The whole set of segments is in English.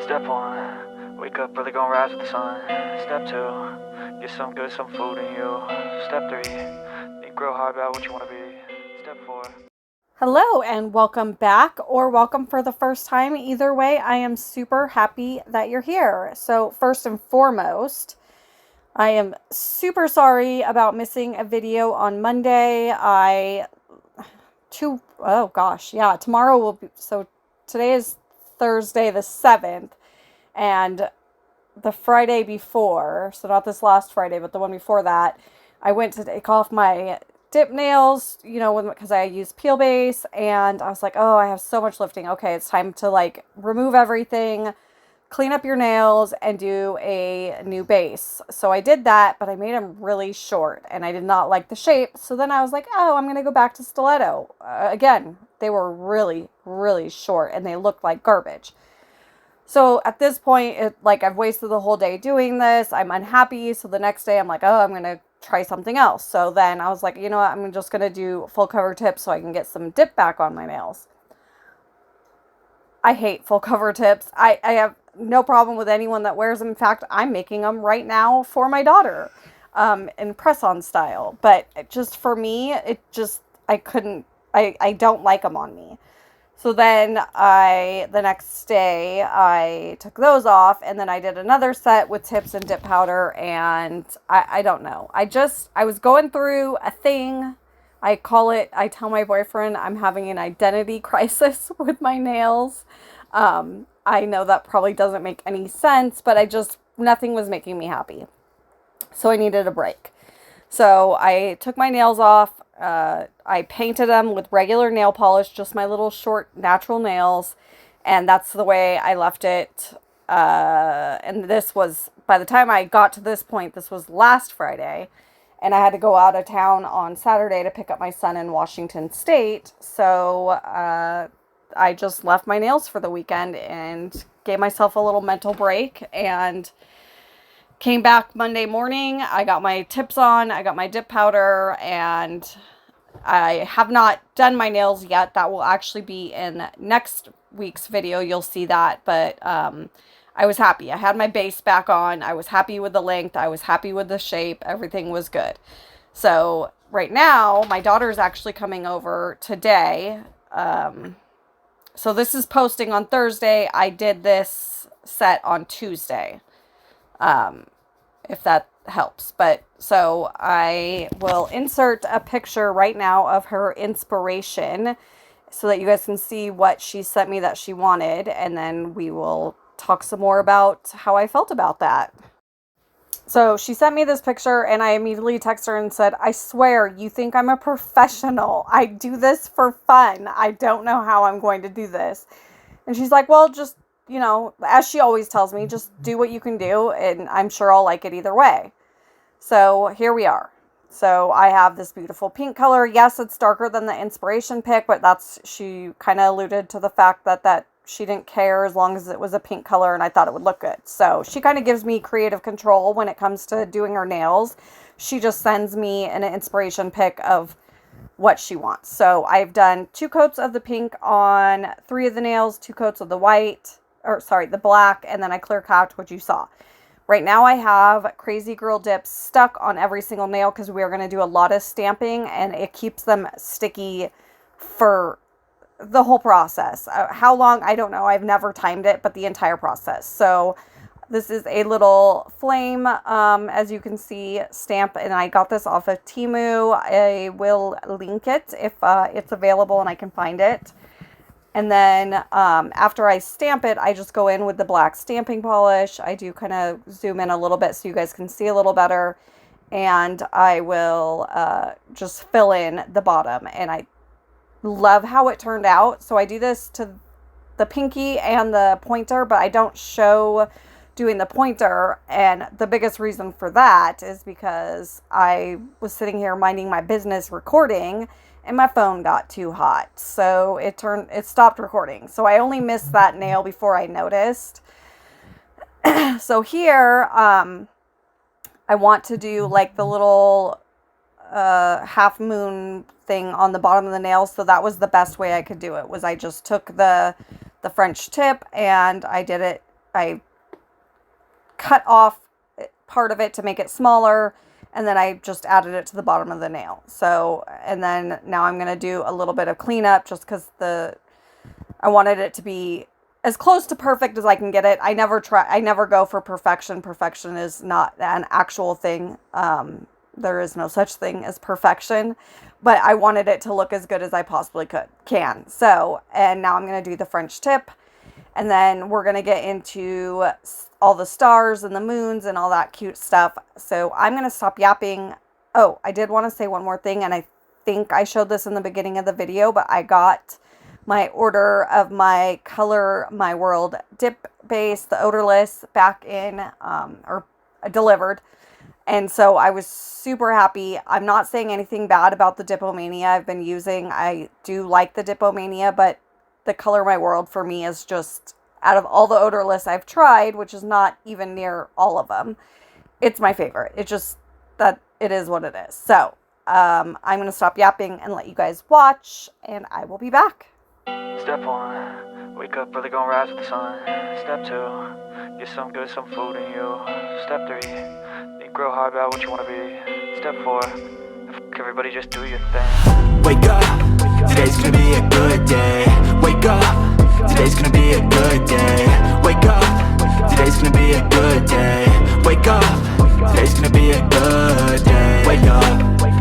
Step 1, wake up early, gonna rise with the sun. Step 2, get some food in you. Step 3, think real hard about what you want to be. Step 4. Hello and welcome back, or welcome for the first time. Either way, I am super happy that you're here. So first and foremost, I am super sorry about missing a video on Monday. Tomorrow will be, so today is Thursday the 7th, and the Friday before, so not this last Friday, but the one before that, I went to take off my dip nails, because I use peel base, and I was like, oh, I have so much lifting. Okay, it's time to remove everything, clean up your nails, and do a new base. So I did that, but I made them really short, and I did not like the shape. So then I was like, oh, I'm going to go back to stiletto. Again, they were really, really short, and they looked like garbage. So at this point, I've wasted the whole day doing this. I'm unhappy. So the next day I'm like, oh, I'm going to try something else. So then I was like, you know what? I'm just going to do full cover tips so I can get some dip back on my nails. I hate full cover tips. I have no problem with anyone that wears them. In fact, I'm making them right now for my daughter, in press-on style. But just for me, I don't like them on me. So then the next day, I took those off, and then I did another set with tips and dip powder, and I don't know. I was going through a thing. I tell my boyfriend I'm having an identity crisis with my nails. I know that probably doesn't make any sense, but nothing was making me happy. So I needed a break. So I took my nails off. I painted them with regular nail polish, just my little short natural nails. And that's the way I left it. And this was, by the time I got to this point, this was last Friday. And I had to go out of town on Saturday to pick up my son in Washington State. So I just left my nails for the weekend and gave myself a little mental break, and came back Monday morning. I got my tips on, I got my dip powder, and I have not done my nails yet. That will actually be in next week's video. You'll see that. But I was happy. I had my base back on. I was happy with the length. I was happy with the shape. Everything was good. So right now, my daughter's actually coming over today. So this is posting on Thursday. I did this set on Tuesday. If that helps. But so I will insert a picture right now of her inspiration so that you guys can see what she sent me that she wanted, and then we will talk some more about how I felt about that. So she sent me this picture, and I immediately texted her and said, I swear, you think I'm a professional. I do this for fun. I don't know how I'm going to do this. And she's like, well, just, as she always tells me, just do what you can do, and I'm sure I'll like it either way. So here we are. So I have this beautiful pink color. Yes, it's darker than the inspiration pick, but she kind of alluded to the fact that she didn't care as long as it was a pink color and I thought it would look good. So she kind of gives me creative control when it comes to doing her nails. She just sends me an inspiration pick of what she wants. So I've done 2 coats of the pink on 3 of the nails, 2 coats of the the black, and then I clear capped what you saw. Right now I have Crazy Girl Dips stuck on every single nail because we are going to do a lot of stamping, and it keeps them sticky for the whole process. How long, I don't know. I've never timed it, but the entire process. So this is a little flame, as you can see, stamp, and I got this off of Temu. I will link it if it's available and I can find it. And then after I stamp it, I just go in with the black stamping polish. I do kind of zoom in a little bit so you guys can see a little better. And I will just fill in the bottom. And I love how it turned out. So I do this to the pinky and the pointer, but I don't show doing the pointer. And the biggest reason for that is because I was sitting here minding my business recording, and my phone got too hot. So it stopped recording. So I only missed that nail before I noticed. So here, I want to do like the little half moon thing on the bottom of the nail. So that was the best way I could do it, was I just took the French tip and I did it I cut off part of it to make it smaller, and then I just added it to the bottom of the nail. So, and then now I'm going to do a little bit of cleanup just because I wanted it to be as close to perfect as I can get it. I never go for perfection. Perfection is not an actual thing. There is no such thing as perfection, but I wanted it to look as good as I possibly can. So, and now I'm going to do the French tip, and then we're going to get into all the stars and the moons and all that cute stuff. So I'm going to stop yapping. Oh, I did want to say one more thing, and I think I showed this in the beginning of the video, but I got my order of my Color My World dip base, the odorless, back in, or delivered. And so I was super happy. I'm not saying anything bad about the Dipomania I've been using. I do like the Dipomania, but the Color My World for me is just, out of all the odorless I've tried, which is not even near all of them, it's my favorite. It just, that it is what it is. So I'm going to stop yapping and let you guys watch, and I will be back. Step 1, wake up early, gonna rise with the sun. Step 2, get some food in you. Step 3, think real hard about what you wanna be. Step 4, everybody just do your thing. Wake up, today's gonna be a good day. Wake up, today's gonna be a good day. Wake up, today's gonna be a good day. Wake up, today's gonna be a good day. Wake up,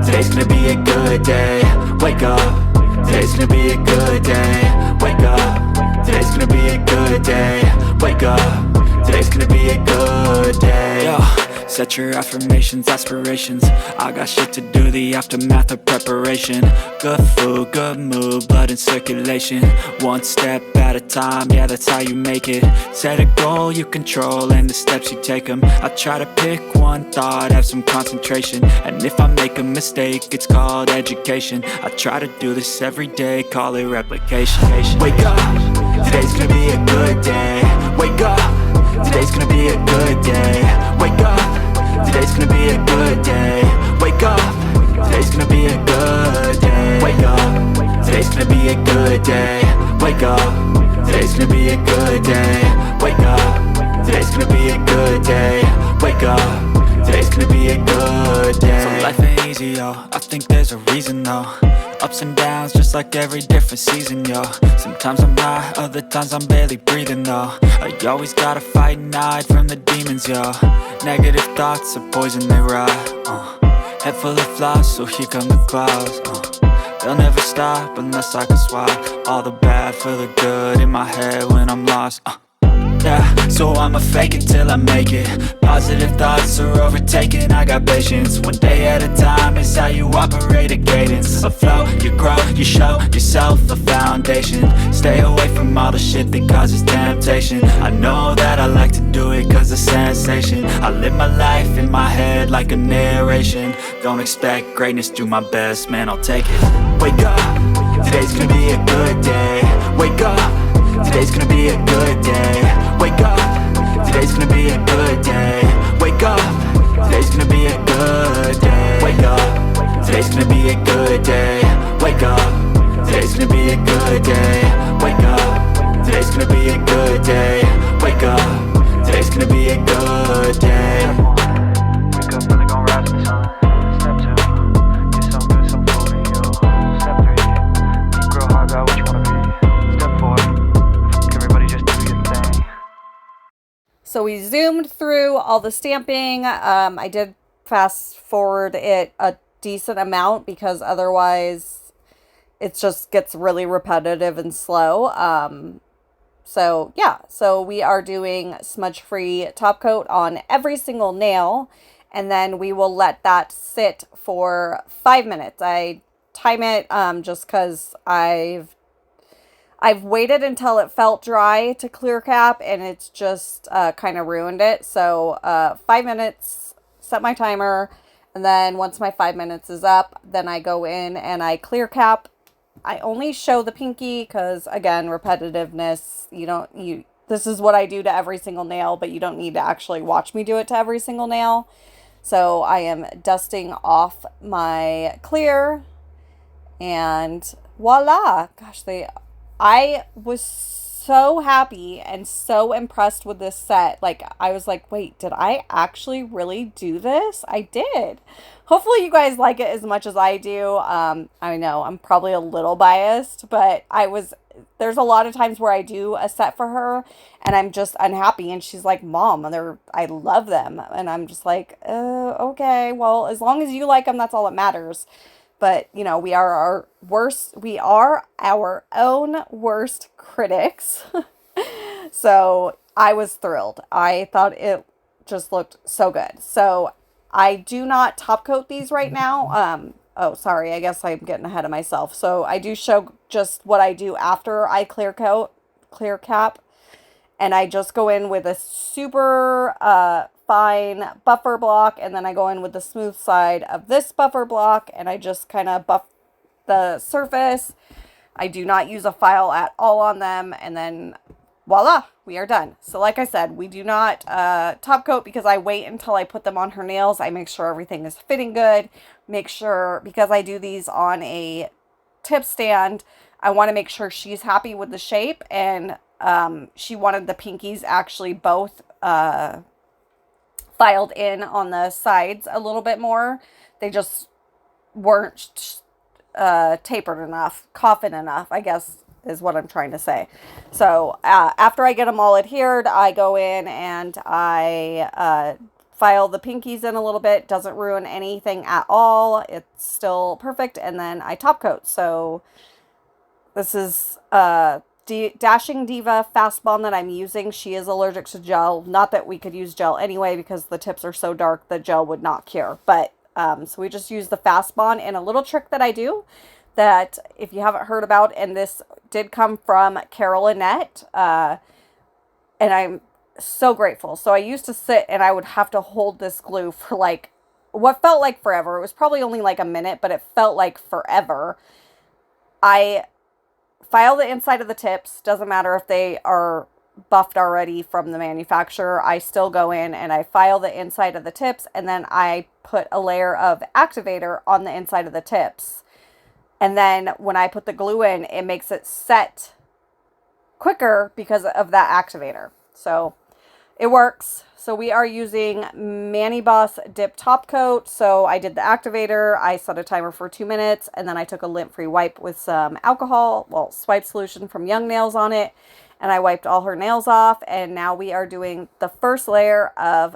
today's gonna be a good day. Wake up, today's gonna be a good day. Wake up, today's gonna be a good day. Wake up, today's gonna be a good day. Yo, set your affirmations, aspirations. I got shit to do, the aftermath of preparation. Good food, good mood, blood in circulation. One step at a time, yeah, that's how you make it. Set a goal you control and the steps you take them. I try to pick one thought, have some concentration. And if I make a mistake, it's called education. I try to do this every day, call it replication. Wake up, today's gonna be a good day. Wake up, today's gonna be a good day. Wake up, today's gonna be a good day. Wake up, today's gonna be a good day. Wake up, today's gonna be a good day. Wake up, today's gonna be a good day. Wake up, today's gonna be a good day. Wake up, today's gonna be a good day. So life ain't easy, yo, I think there's a reason though. Ups and downs, just like every different season, yo. Sometimes I'm high, other times I'm barely breathing, though. I always gotta fight and hide from the demons, yo. Negative thoughts are poison, they rot. Head full of flies, so here come the clouds. They'll never stop unless I can swap all the bad for the good in my head when I'm lost. Yeah, so I'ma fake it till I make it. Positive thoughts are overtaken, I got patience. One day at a time is how you operate a cadence. A flow, you grow, you show yourself a foundation. Stay away from all the shit that causes temptation. I know that I like to do it cause it's sensation. I live my life in my head like a narration. Don't expect greatness, do my best, man, I'll take it. Wake up, today's gonna be a good day. Wake up, today's gonna be a good day. Wake up, today's gonna be a good day. Wake up, today's gonna be a good day. Wake up, today's gonna be a good day. Wake up, today's gonna be a good day. Wake up, today's gonna be a good day. Wake up, today's gonna be a good day. Wake up early, gonna rise with the sun. Step 2, get some food in you. Step 3, think real hard about what you wanna be. Step 4, everybody just do your thing. So we zoomed through all the stamping. I did fast forward it a decent amount because otherwise it just gets really repetitive and slow. So yeah, so we are doing smudge-free top coat on every single nail, and then we will let that sit for 5 minutes. I time it just because I've waited until it felt dry to clear cap, and it's just kind of ruined it. So 5 minutes, set my timer, and then once my 5 minutes is up, then I go in and I clear cap. I only show the pinky because, again, repetitiveness. This is what I do to every single nail, but you don't need to actually watch me do it to every single nail. So I am dusting off my clear, and voila. Gosh, I was so happy and so impressed with this set. Like, I was like, wait, did I actually really do this? I did. Hopefully you guys like it as much as I do. I know I'm probably a little biased, but there's a lot of times where I do a set for her and I'm just unhappy, and she's like, Mom, I love them. And I'm just like, okay, well, as long as you like them, that's all that matters. But, you know, we are our own worst critics. So I was thrilled. I thought it just looked so good. So I do not top coat these right now. Oh, sorry. I guess I'm getting ahead of myself. So I do show just what I do after I clear cap. And I just go in with a super fine buffer block, and then I go in with the smooth side of this buffer block, and I just kind of buff the surface. I do not use a file at all on them, and then voila, we are done. So like I said, we do not top coat because I wait until I put them on her nails. I make sure everything is fitting good. Make sure, because I do these on a tip stand, I want to make sure she's happy with the shape, and she wanted the pinkies actually both filed in on the sides a little bit more. They just weren't tapered enough, coffin enough, I guess is what I'm trying to say. So after I get them all adhered, I go in and I file the pinkies in a little bit. Doesn't ruin anything at all. It's still perfect. And then I top coat. So this is Dashing Diva Fast Bond that I'm using. She is allergic to gel. Not that we could use gel anyway, because the tips are so dark the gel would not cure. But so we just use the Fast Bond. And a little trick that I do that if you haven't heard about, and this did come from Carol Annette, and I'm so grateful. So I used to sit and I would have to hold this glue for like what felt like forever. It was probably only like a minute, but it felt like forever. I file the inside of the tips. Doesn't matter if they are buffed already from the manufacturer. I still go in and I file the inside of the tips, and then I put a layer of activator on the inside of the tips. And then when I put the glue in, it makes it set quicker because of that activator. So it works. So we are using Mani Boss Dip Top Coat. So I did the activator. I set a timer for 2 minutes, and then I took a lint-free wipe with some alcohol, swipe solution from Young Nails on it, and I wiped all her nails off. And now we are doing the first layer of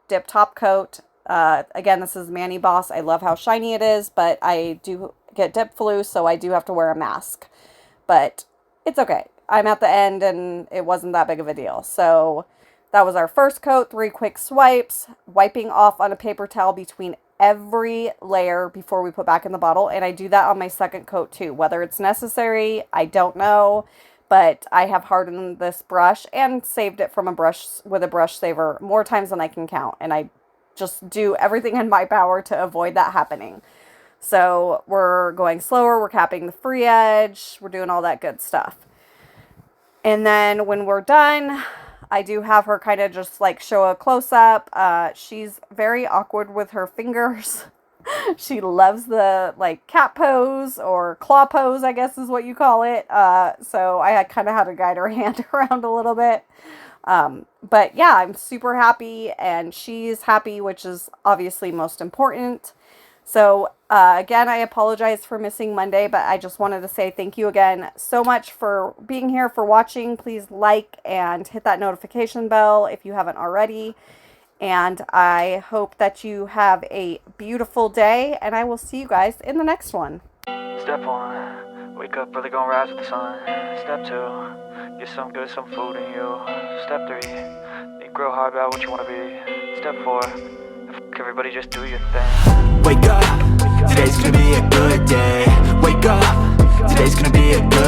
Dip Top Coat. Again, this is Mani Boss. I love how shiny it is, but I do get dip flu, so I do have to wear a mask. But it's okay. I'm at the end, and it wasn't that big of a deal. So that was our first coat. 3 quick swipes, wiping off on a paper towel between every layer before we put back in the bottle. And I do that on my second coat too. Whether it's necessary, I don't know. But I have hardened this brush and saved it from a brush with a brush saver more times than I can count. And I just do everything in my power to avoid that happening. So we're going slower. We're capping the free edge. We're doing all that good stuff. And then when we're done, I do have her kind of just like show a close-up. She's very awkward with her fingers. She loves the like cat pose or claw pose, I guess is what you call it. So I kind of had to guide her hand around a little bit. But yeah, I'm super happy, and she's happy, which is obviously most important. So again, I apologize for missing Monday, but I just wanted to say thank you again so much for being here, for watching. Please like and hit that notification bell if you haven't already. And I hope that you have a beautiful day, and I will see you guys in the next one. Step 1, wake up early, gonna rise with the sun. Step 2, get some good, some food in you. Step 3, think real hard about what you want to be. Step 4, everybody just do your thing. Wake up, today's gonna be a good day. Wake up, today's gonna be a good